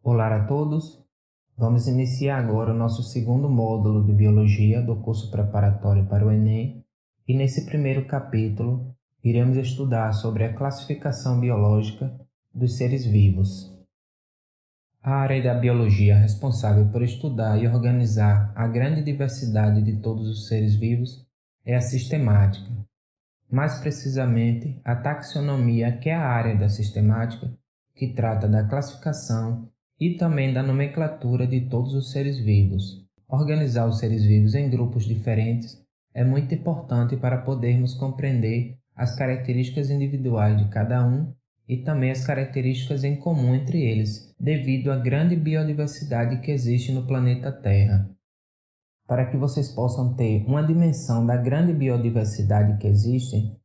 Olá a todos! Vamos iniciar agora o nosso segundo módulo de Biologia do curso preparatório para o Enem e nesse primeiro capítulo iremos estudar sobre a classificação biológica dos seres vivos. A área da biologia responsável por estudar e organizar a grande diversidade de todos os seres vivos é a sistemática. Mais precisamente, a taxonomia, que é a área da sistemática, que trata da classificação e também da nomenclatura de todos os seres vivos. Organizar os seres vivos em grupos diferentes é muito importante para podermos compreender as características individuais de cada um e também as características em comum entre eles, devido à grande biodiversidade que existe no planeta Terra. Para que vocês possam ter uma dimensão da grande biodiversidade que existe,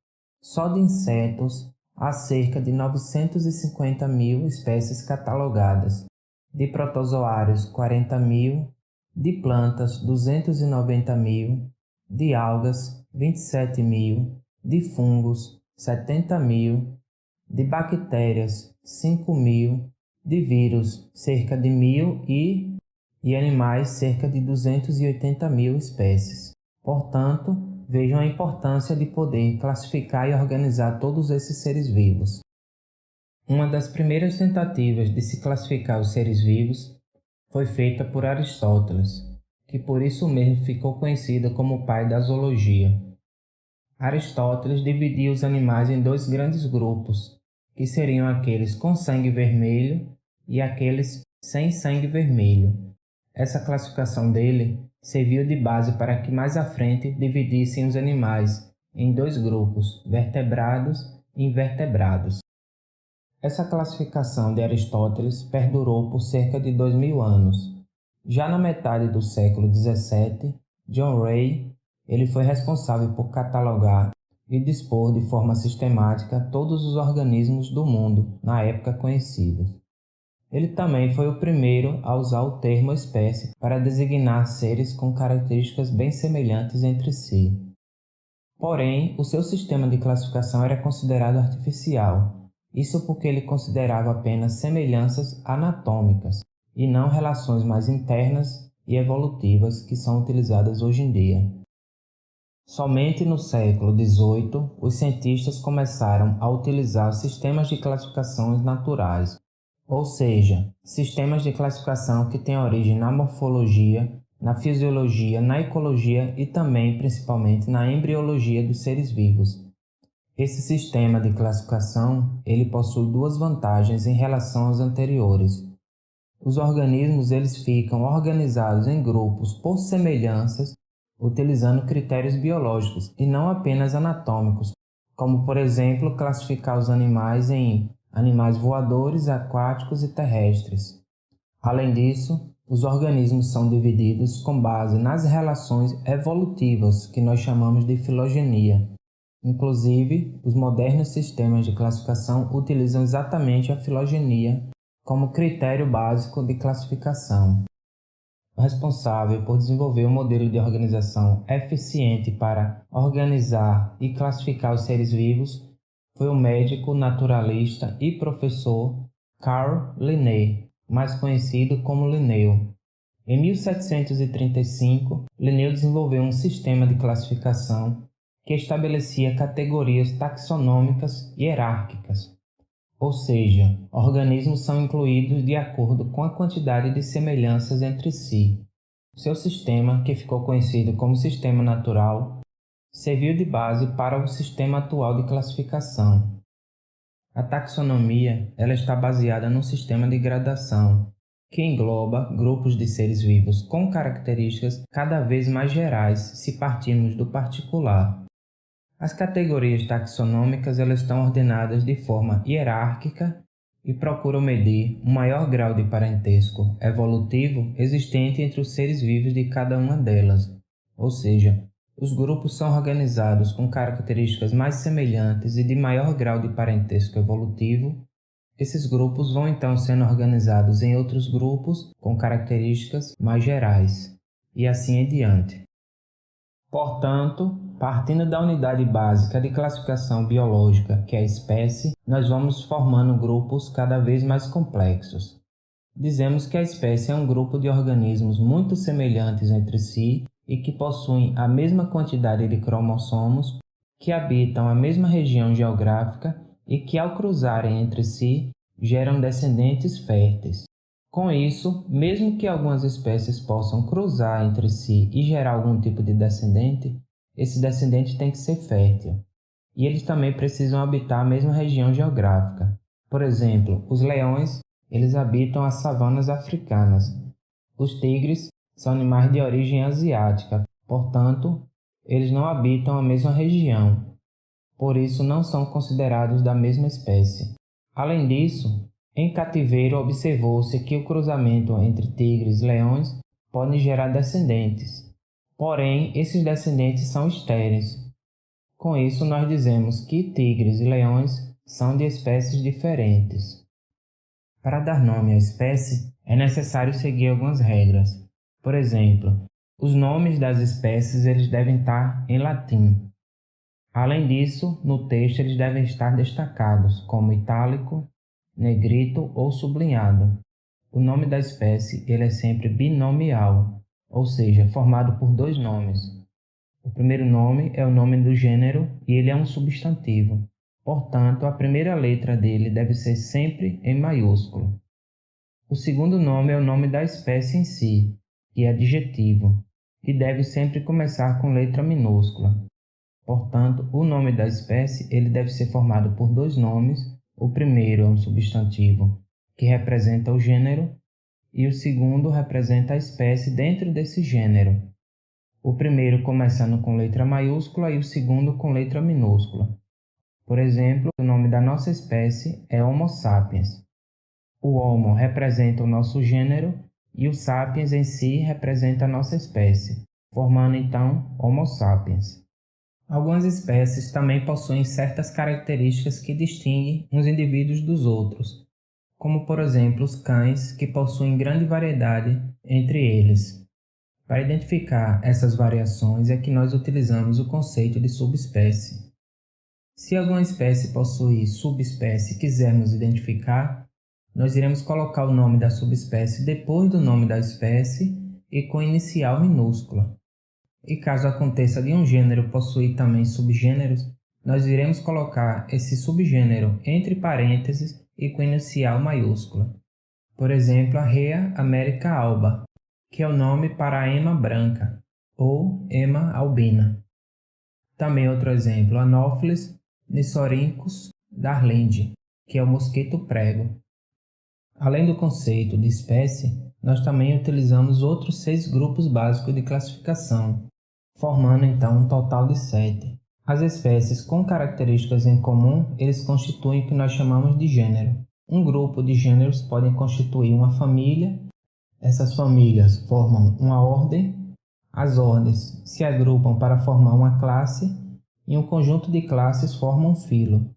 só de insetos há cerca de 950 mil espécies catalogadas, de protozoários 40 mil, de plantas 290 mil, de algas 27 mil, de fungos 70 mil, de bactérias 5 mil, de vírus cerca de 1.000 e animais cerca de 280 mil espécies. Portanto, vejam a importância de poder classificar e organizar todos esses seres vivos. Uma das primeiras tentativas de se classificar os seres vivos foi feita por Aristóteles, que por isso mesmo ficou conhecido como o pai da zoologia. Aristóteles dividia os animais em dois grandes grupos, que seriam aqueles com sangue vermelho e aqueles sem sangue vermelho. Essa classificação dele serviu de base para que mais à frente dividissem os animais em dois grupos, vertebrados e invertebrados. Essa classificação de Aristóteles perdurou por cerca de 2000 anos. Já na metade do século XVII, John Ray ele foi responsável por catalogar e dispor de forma sistemática todos os organismos do mundo na época conhecidos. Ele também foi o primeiro a usar o termo espécie para designar seres com características bem semelhantes entre si. Porém, o seu sistema de classificação era considerado artificial, isso porque ele considerava apenas semelhanças anatômicas e não relações mais internas e evolutivas que são utilizadas hoje em dia. Somente no século XVIII, os cientistas começaram a utilizar os sistemas de classificações naturais, ou seja, sistemas de classificação que têm origem na morfologia, na fisiologia, na ecologia e também, principalmente, na embriologia dos seres vivos. Esse sistema de classificação ele possui duas vantagens em relação aos anteriores. Os organismos eles ficam organizados em grupos por semelhanças, utilizando critérios biológicos e não apenas anatômicos, como, por exemplo, classificar os animais em animais voadores, aquáticos e terrestres. Além disso, os organismos são divididos com base nas relações evolutivas, que nós chamamos de filogenia. Inclusive, os modernos sistemas de classificação utilizam exatamente a filogenia como critério básico de classificação. O responsável por desenvolver um modelo de organização eficiente para organizar e classificar os seres vivos foi o médico, naturalista e professor Carl Linné, mais conhecido como Linneu. Em 1735, Linneu desenvolveu um sistema de classificação que estabelecia categorias taxonômicas hierárquicas, ou seja, organismos são incluídos de acordo com a quantidade de semelhanças entre si. Seu sistema, que ficou conhecido como sistema natural, serviu de base para o sistema atual de classificação. A taxonomia ela está baseada num sistema de gradação, que engloba grupos de seres vivos com características cada vez mais gerais se partirmos do particular. As categorias taxonômicas elas estão ordenadas de forma hierárquica e procuram medir o maior grau de parentesco evolutivo existente entre os seres vivos de cada uma delas, ou seja, os grupos são organizados com características mais semelhantes e de maior grau de parentesco evolutivo. Esses grupos vão então sendo organizados em outros grupos com características mais gerais, e assim em diante. Portanto, partindo da unidade básica de classificação biológica, que é a espécie, nós vamos formando grupos cada vez mais complexos. Dizemos que a espécie é um grupo de organismos muito semelhantes entre si e que possuem a mesma quantidade de cromossomos, que habitam a mesma região geográfica e que, ao cruzarem entre si, geram descendentes férteis. Com isso, mesmo que algumas espécies possam cruzar entre si e gerar algum tipo de descendente, esse descendente tem que ser fértil. E eles também precisam habitar a mesma região geográfica. Por exemplo, os leões, eles habitam as savanas africanas. Os tigres são animais de origem asiática, portanto, eles não habitam a mesma região, por isso não são considerados da mesma espécie. Além disso, em cativeiro observou-se que o cruzamento entre tigres e leões pode gerar descendentes, porém esses descendentes são estéreis. Com isso, nós dizemos que tigres e leões são de espécies diferentes. Para dar nome à espécie, é necessário seguir algumas regras. Por exemplo, os nomes das espécies eles devem estar em latim. Além disso, no texto eles devem estar destacados, como itálico, negrito ou sublinhado. O nome da espécie ele é sempre binomial, ou seja, formado por dois nomes. O primeiro nome é o nome do gênero e ele é um substantivo. Portanto, a primeira letra dele deve ser sempre em maiúsculo. O segundo nome é o nome da espécie em si, que é adjetivo, e deve sempre começar com letra minúscula. Portanto, o nome da espécie ele deve ser formado por dois nomes. O primeiro é um substantivo, que representa o gênero, e o segundo representa a espécie dentro desse gênero. O primeiro começando com letra maiúscula e o segundo com letra minúscula. Por exemplo, o nome da nossa espécie é Homo sapiens. O Homo representa o nosso gênero e o sapiens em si representa a nossa espécie, formando então Homo sapiens. Algumas espécies também possuem certas características que distinguem uns indivíduos dos outros, como por exemplo os cães, que possuem grande variedade entre eles. Para identificar essas variações é que nós utilizamos o conceito de subespécie. Se alguma espécie possui subespécie e quisermos identificar, nós iremos colocar o nome da subespécie depois do nome da espécie e com inicial minúscula. E caso aconteça de um gênero possuir também subgêneros, nós iremos colocar esse subgênero entre parênteses e com inicial maiúscula. Por exemplo, a Rhea america alba, que é o nome para a ema branca, ou ema albina. Também outro exemplo, Anopheles niçorhynchus darlandi, que é o mosquito prego. Além do conceito de espécie, nós também utilizamos outros 6 grupos básicos de classificação, formando então um total de 7. As espécies com características em comum, eles constituem o que nós chamamos de gênero. Um grupo de gêneros pode constituir uma família. Essas famílias formam uma ordem. As ordens se agrupam para formar uma classe e um conjunto de classes forma um filo.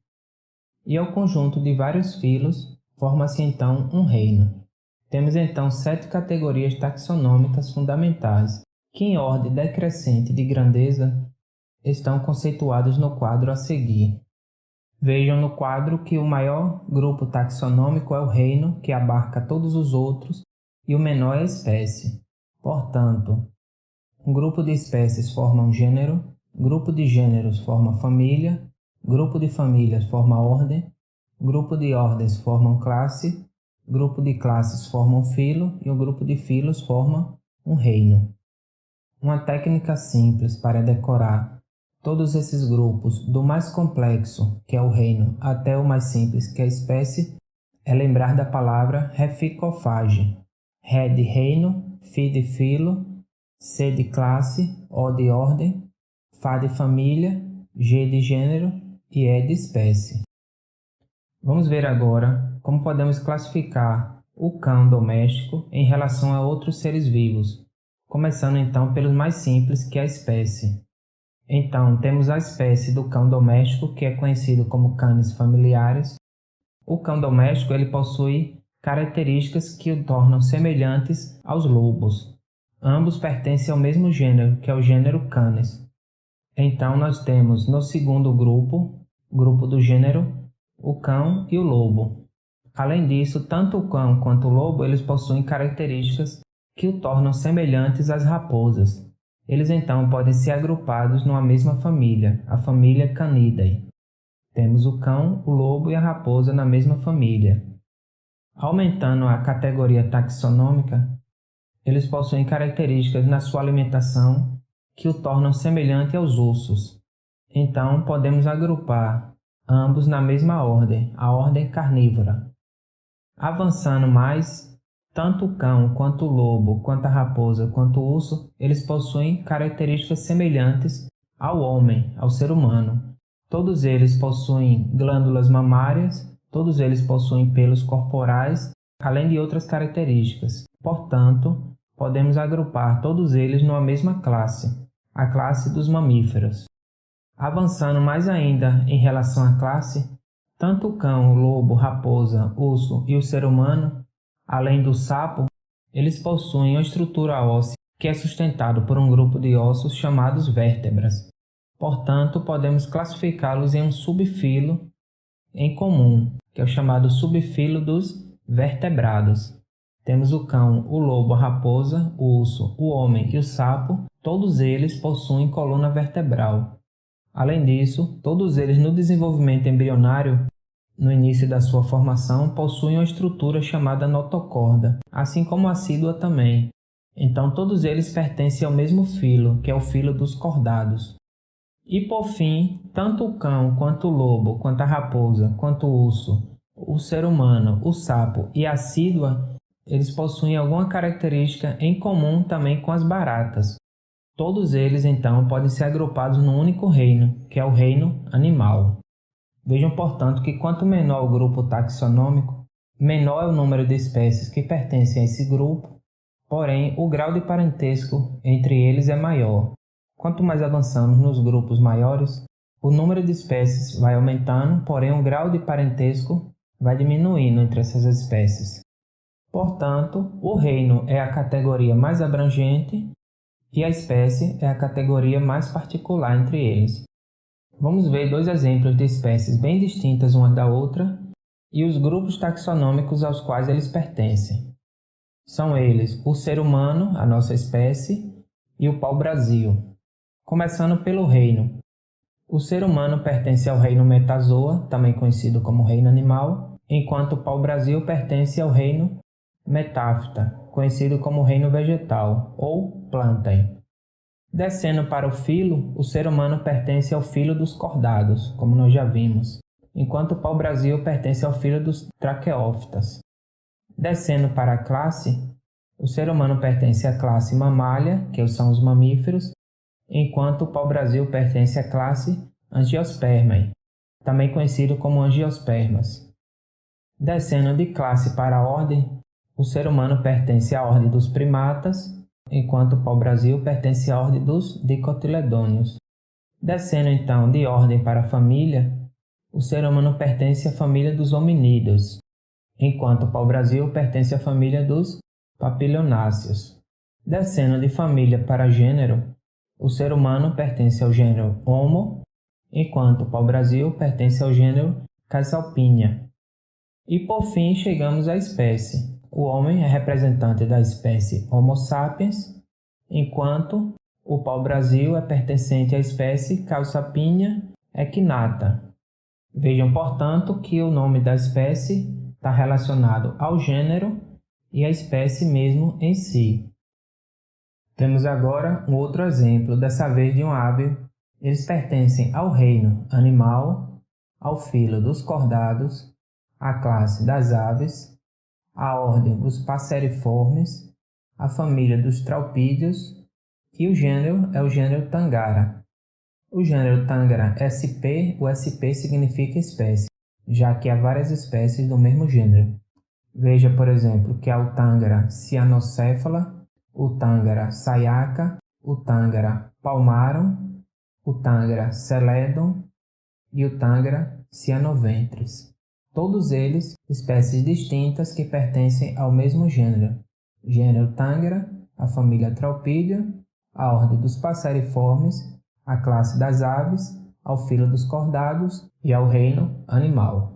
E ao conjunto de vários filos forma-se então um reino. Temos então 7 categorias taxonômicas fundamentais, que em ordem decrescente de grandeza estão conceituados no quadro a seguir. Vejam no quadro que o maior grupo taxonômico é o reino, que abarca todos os outros, e o menor é a espécie. Portanto, um grupo de espécies forma um gênero, grupo de gêneros forma família, grupo de famílias forma ordem, grupo de ordens forma classe, grupo de classes forma um filo e o grupo de filos forma um reino. Uma técnica simples para decorar todos esses grupos, do mais complexo, que é o reino, até o mais simples, que é a espécie, é lembrar da palavra reficofage. Re de reino, fi de filo, C de classe, O de ordem, Fá de família, G de gênero e E de espécie. Vamos ver agora como podemos classificar o cão doméstico em relação a outros seres vivos, começando então pelos mais simples, que é a espécie. Então, temos a espécie do cão doméstico, que é conhecido como canis familiares. O cão doméstico ele possui características que o tornam semelhantes aos lobos. Ambos pertencem ao mesmo gênero, que é o gênero Canis. Então, nós temos no segundo grupo do gênero, o cão e o lobo. Além disso, tanto o cão quanto o lobo eles possuem características que o tornam semelhantes às raposas. Eles então podem ser agrupados numa mesma família, a família Canidae. Temos o cão, o lobo e a raposa na mesma família. Aumentando a categoria taxonômica, eles possuem características na sua alimentação que o tornam semelhante aos ursos. Então, podemos agrupar ambos na mesma ordem, a ordem carnívora. Avançando mais, tanto o cão, quanto o lobo, quanto a raposa, quanto o urso, eles possuem características semelhantes ao homem, ao ser humano. Todos eles possuem glândulas mamárias, todos eles possuem pelos corporais, além de outras características. Portanto, podemos agrupar todos eles numa mesma classe, a classe dos mamíferos. Avançando mais ainda em relação à classe, tanto o cão, o lobo, raposa, urso e o ser humano, além do sapo, eles possuem uma estrutura óssea que é sustentada por um grupo de ossos chamados vértebras. Portanto, podemos classificá-los em um subfilo em comum, que é o chamado subfilo dos vertebrados. Temos o cão, o lobo, a raposa, o urso, o homem e o sapo, todos eles possuem coluna vertebral. Além disso, todos eles no desenvolvimento embrionário, no início da sua formação, possuem uma estrutura chamada notocorda, assim como a assídua também. Então todos eles pertencem ao mesmo filo, que é o filo dos cordados. E por fim, tanto o cão, quanto o lobo, quanto a raposa, quanto o urso, o ser humano, o sapo e a assídua, eles possuem alguma característica em comum também com as baratas. Todos eles, então, podem ser agrupados num único reino, que é o reino animal. Vejam, portanto, que quanto menor o grupo taxonômico, menor é o número de espécies que pertencem a esse grupo, porém, o grau de parentesco entre eles é maior. Quanto mais avançamos nos grupos maiores, o número de espécies vai aumentando, porém o grau de parentesco vai diminuindo entre essas espécies. Portanto, o reino é a categoria mais abrangente e a espécie é a categoria mais particular entre eles. Vamos ver dois exemplos de espécies bem distintas uma da outra e os grupos taxonômicos aos quais eles pertencem. São eles o ser humano, a nossa espécie, e o pau-brasil. Começando pelo reino. O ser humano pertence ao reino Metazoa, também conhecido como reino animal, enquanto o pau-brasil pertence ao reino Metáfita, conhecido como reino vegetal, ou Plantae. Descendo para o filo, o ser humano pertence ao filo dos cordados, como nós já vimos, enquanto o pau-brasil pertence ao filo dos traqueófitas. Descendo para a classe, o ser humano pertence à classe mamália, que são os mamíferos, enquanto o pau-brasil pertence à classe Angiospermae, também conhecido como angiospermas. Descendo de classe para a ordem, o ser humano pertence à ordem dos primatas, enquanto o pau-brasil pertence à ordem dos dicotiledôneos. Descendo então de ordem para a família, o ser humano pertence à família dos hominídeos, enquanto o pau-brasil pertence à família dos papilionáceos. Descendo de família para gênero, o ser humano pertence ao gênero Homo, enquanto o pau-brasil pertence ao gênero Caesalpinia. E por fim chegamos à espécie. O homem é representante da espécie Homo sapiens, enquanto o pau-brasil é pertencente à espécie Caesalpinia equinata. Vejam, portanto, que o nome da espécie está relacionado ao gênero e à espécie mesmo em si. Temos agora um outro exemplo, dessa vez de um ave. Eles pertencem ao reino animal, ao filo dos cordados, à classe das aves, à ordem dos passeriformes, à família dos traupídeos e o gênero é o gênero Tangara. O gênero Tangara SP, o SP significa espécie, já que há várias espécies do mesmo gênero. Veja, por exemplo, que há o Tangara cyanocéfala, o Tangara saiaca, o Tangara palmarum, o Tangara celedon e o Tangara cyanoventris. Todos eles espécies distintas que pertencem ao mesmo gênero. Gênero Tangara, a família Traupídea, a ordem dos passeriformes, a classe das aves, ao filo dos cordados e ao reino animal.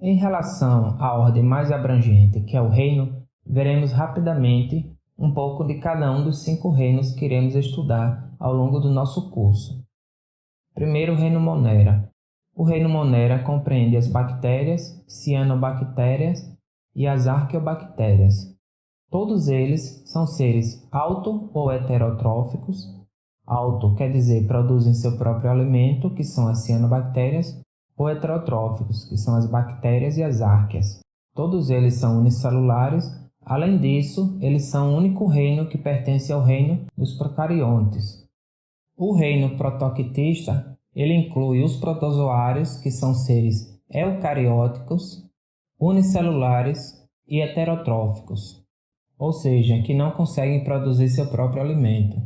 Em relação à ordem mais abrangente, que é o reino, veremos rapidamente um pouco de cada um dos 5 reinos que iremos estudar ao longo do nosso curso. Primeiro, o reino Monera. O reino Monera compreende as bactérias, cianobactérias e as arqueobactérias. Todos eles são seres auto- ou heterotróficos. Auto quer dizer produzem seu próprio alimento, que são as cianobactérias, ou heterotróficos, que são as bactérias e as árqueas. Todos eles são unicelulares. Além disso, eles são o único reino que pertence ao reino dos procariontes. O reino protoctista, ele inclui os protozoários, que são seres eucarióticos, unicelulares e heterotróficos, ou seja, que não conseguem produzir seu próprio alimento.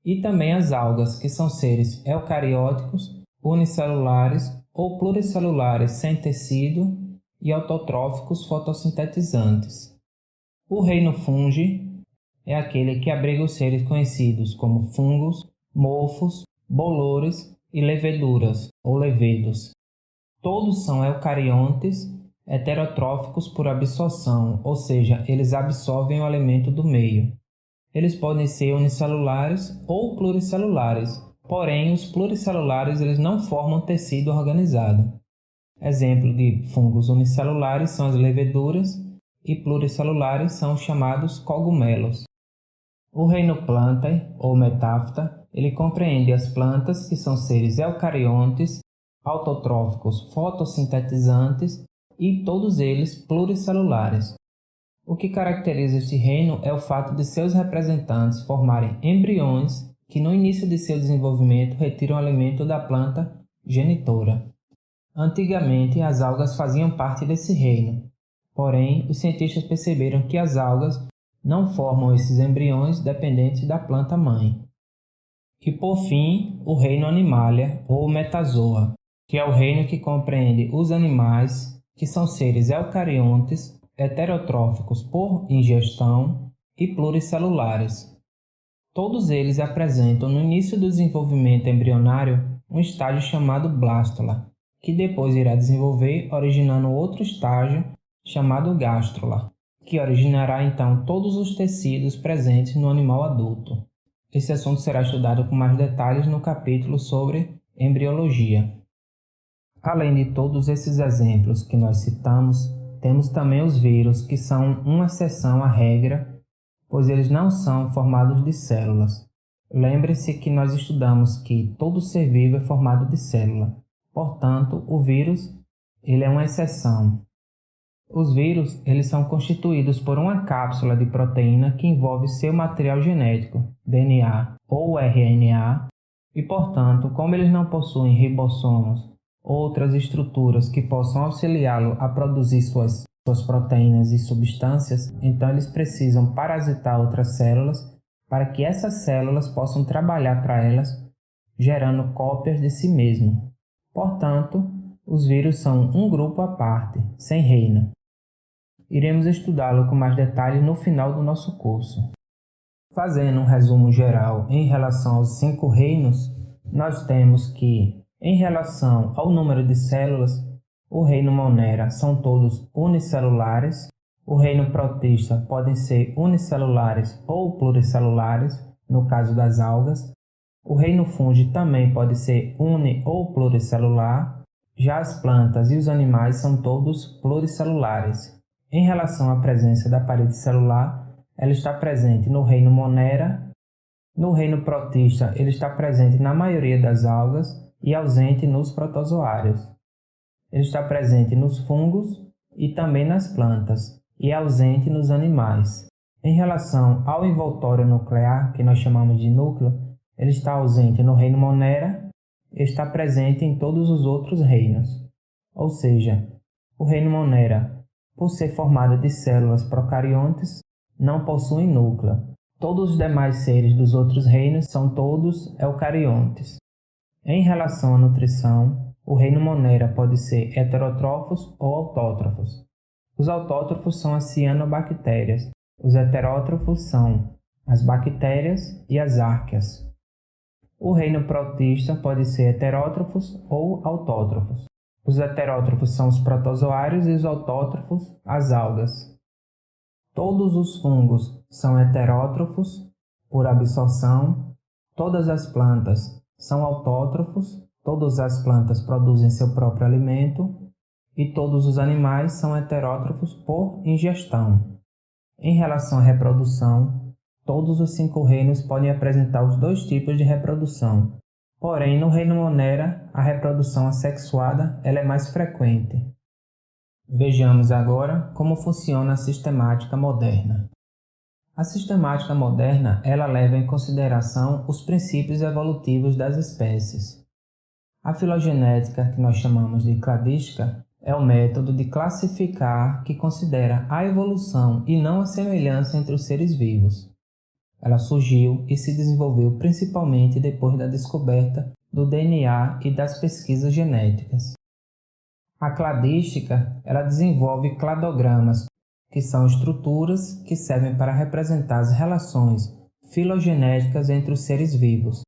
E também as algas, que são seres eucarióticos, unicelulares ou pluricelulares sem tecido e autotróficos fotossintetizantes. O reino fungi é aquele que abriga os seres conhecidos como fungos, mofos, bolores e leveduras ou levedos. Todos são eucariontes, heterotróficos por absorção, ou seja, eles absorvem o alimento do meio. Eles podem ser unicelulares ou pluricelulares, porém os pluricelulares eles não formam tecido organizado. Exemplo de fungos unicelulares são as leveduras e pluricelulares são os chamados cogumelos. O reino Plantae, ou Metáfita, ele compreende as plantas, que são seres eucariontes, autotróficos fotossintetizantes e todos eles pluricelulares. O que caracteriza este reino é o fato de seus representantes formarem embriões que no início de seu desenvolvimento retiram alimento da planta genitora. Antigamente, as algas faziam parte desse reino, porém, os cientistas perceberam que as algas não formam esses embriões dependentes da planta mãe. E por fim, o reino Animalia ou Metazoa, que é o reino que compreende os animais, que são seres eucariontes, heterotróficos por ingestão e pluricelulares. Todos eles apresentam no início do desenvolvimento embrionário um estágio chamado blástula, que depois irá desenvolver originando outro estágio chamado gástrula, que originará então todos os tecidos presentes no animal adulto. Esse assunto será estudado com mais detalhes no capítulo sobre embriologia. Além de todos esses exemplos que nós citamos, temos também os vírus, que são uma exceção à regra, pois eles não são formados de células. Lembre-se que nós estudamos que todo ser vivo é formado de célula. Portanto, o vírus ele é uma exceção. Os vírus eles são constituídos por uma cápsula de proteína que envolve seu material genético, DNA ou RNA, e, portanto, como eles não possuem ribossomos, outras estruturas que possam auxiliá-lo a produzir suas proteínas e substâncias, então eles precisam parasitar outras células para que essas células possam trabalhar para elas, gerando cópias de si mesmo. Portanto, os vírus são um grupo à parte, sem reino. Iremos estudá-lo com mais detalhe no final do nosso curso. Fazendo um resumo geral em relação aos 5 reinos, nós temos que, em relação ao número de células, o reino Monera são todos unicelulares, o reino Protista podem ser unicelulares ou pluricelulares, no caso das algas, o reino Fungi também pode ser uni- ou pluricelular, já as plantas e os animais são todos pluricelulares. Em relação à presença da parede celular, ela está presente no reino Monera, no reino Protista ele está presente na maioria das algas e ausente nos protozoários. Ele está presente nos fungos e também nas plantas, e é ausente nos animais. Em relação ao envoltório nuclear, que nós chamamos de núcleo, ele está ausente no reino Monera e está presente em todos os outros reinos. Ou seja, o reino Monera, por ser formado de células procariontes, não possui núcleo. Todos os demais seres dos outros reinos são todos eucariontes. Em relação à nutrição, o reino Monera pode ser heterotrófos ou autótrofos. Os autótrofos são as cianobactérias. Os heterótrofos são as bactérias e as árqueas. O reino Protista pode ser heterótrofos ou autótrofos. Os heterótrofos são os protozoários e os autótrofos, as algas. Todos os fungos são heterótrofos por absorção, todas as plantas são autótrofos, todas as plantas produzem seu próprio alimento e todos os animais são heterótrofos por ingestão. Em relação à reprodução, todos os 5 reinos podem apresentar os 2 tipos de reprodução. Porém, no reino Monera, a reprodução assexuada ela é mais frequente. Vejamos agora como funciona a sistemática moderna. A sistemática moderna ela leva em consideração os princípios evolutivos das espécies. A filogenética, que nós chamamos de cladística, é o método de classificar que considera a evolução e não a semelhança entre os seres vivos. Ela surgiu e se desenvolveu principalmente depois da descoberta do DNA e das pesquisas genéticas. A cladística ela desenvolve cladogramas, que são estruturas que servem para representar as relações filogenéticas entre os seres vivos.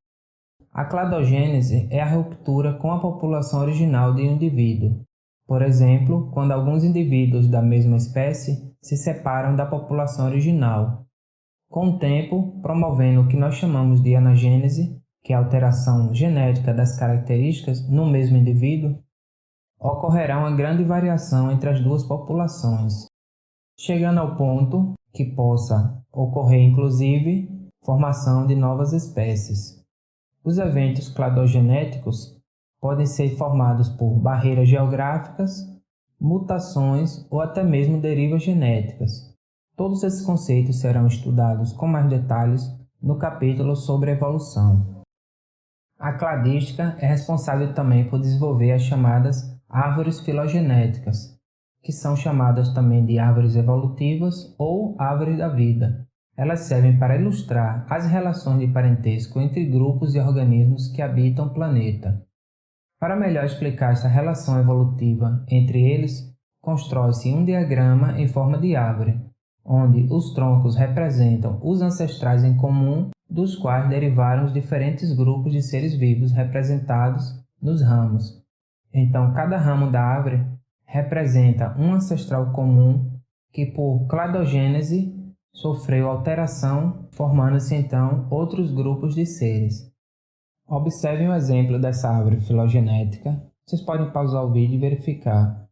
A cladogênese é a ruptura com a população original de um indivíduo. Por exemplo, quando alguns indivíduos da mesma espécie se separam da população original. Com o tempo, promovendo o que nós chamamos de anagênese, que é a alteração genética das características no mesmo indivíduo, ocorrerá uma grande variação entre as 2 populações, chegando ao ponto que possa ocorrer, inclusive, formação de novas espécies. Os eventos cladogenéticos podem ser formados por barreiras geográficas, mutações ou até mesmo derivas genéticas. Todos esses conceitos serão estudados com mais detalhes no capítulo sobre evolução. A cladística é responsável também por desenvolver as chamadas árvores filogenéticas, que são chamadas também de árvores evolutivas ou árvores da vida. Elas servem para ilustrar as relações de parentesco entre grupos de organismos que habitam o planeta. Para melhor explicar essa relação evolutiva entre eles, constrói-se um diagrama em forma de árvore, onde os troncos representam os ancestrais em comum, dos quais derivaram os diferentes grupos de seres vivos representados nos ramos. Então, cada ramo da árvore representa um ancestral comum que, por cladogênese, sofreu alteração, formando-se então outros grupos de seres. Observem o exemplo dessa árvore filogenética. Vocês podem pausar o vídeo e verificar.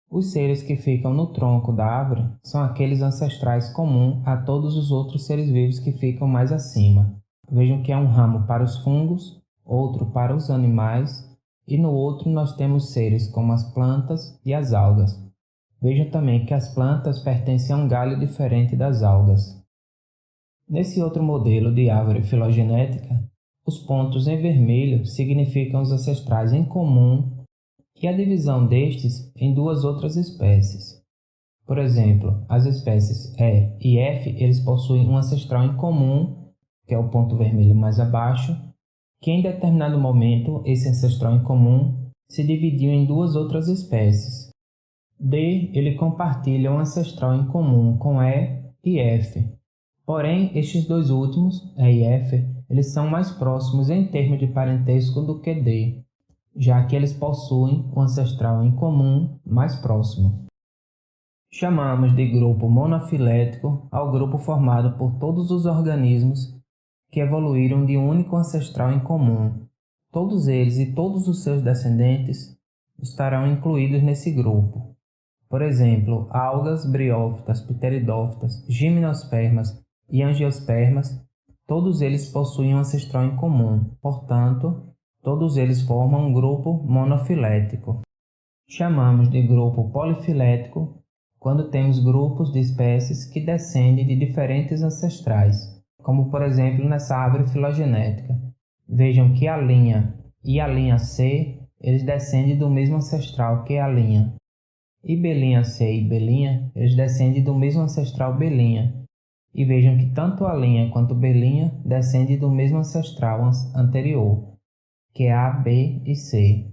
Os seres que ficam no tronco da árvore são aqueles ancestrais comuns a todos os outros seres vivos que ficam mais acima. Vejam que é um ramo para os fungos, outro para os animais, e no outro nós temos seres como as plantas e as algas. Vejam também que as plantas pertencem a um galho diferente das algas. Nesse outro modelo de árvore filogenética, os pontos em vermelho significam os ancestrais em comum e a divisão destes em 2 outras espécies. Por exemplo, as espécies E e F eles possuem um ancestral em comum, que é o ponto vermelho mais abaixo, que em determinado momento esse ancestral em comum se dividiu em 2 outras espécies. D ele compartilha um ancestral em comum com E e F. Porém, estes 2 últimos, E e F, eles são mais próximos em termos de parentesco do que D, já que eles possuem um ancestral em comum mais próximo. Chamamos de grupo monofilético ao grupo formado por todos os organismos que evoluíram de um único ancestral em comum. Todos eles e todos os seus descendentes estarão incluídos nesse grupo. Por exemplo, algas, briófitas, pteridófitas, gimnospermas e angiospermas, todos eles possuem um ancestral em comum, portanto, todos eles formam um grupo monofilético. Chamamos de grupo polifilético quando temos grupos de espécies que descendem de diferentes ancestrais, como por exemplo nessa árvore filogenética. Vejam que a linha e a linha C, eles descendem do mesmo ancestral que a linha. E B' C e B', eles descendem do mesmo ancestral B'. E vejam que tanto a linha quanto B' descendem do mesmo ancestral anterior, que é A, B e C.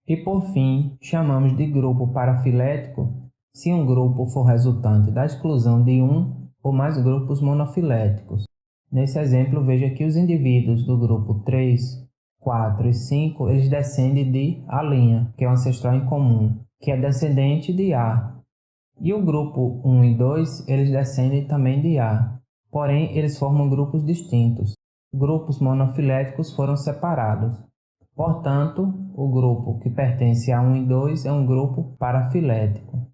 E por fim, chamamos de grupo parafilético se um grupo for resultante da exclusão de um ou mais grupos monofiléticos. Nesse exemplo, veja que os indivíduos do grupo 3 4 e 5, eles descendem de A', que é um ancestral em comum, que é descendente de A. E o grupo 1 e 2, eles descendem também de A. Porém, eles formam grupos distintos. Grupos monofiléticos foram separados. Portanto, o grupo que pertence a 1 e 2 é um grupo parafilético.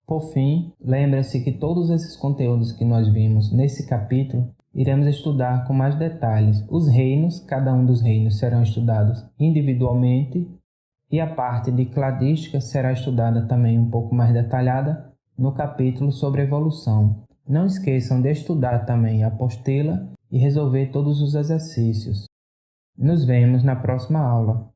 Por fim, lembre-se que todos esses conteúdos que nós vimos nesse capítulo iremos estudar com mais detalhes. Os reinos, cada um dos reinos serão estudados individualmente e a parte de cladística será estudada também um pouco mais detalhada no capítulo sobre evolução. Não esqueçam de estudar também a apostila e resolver todos os exercícios. Nos vemos na próxima aula.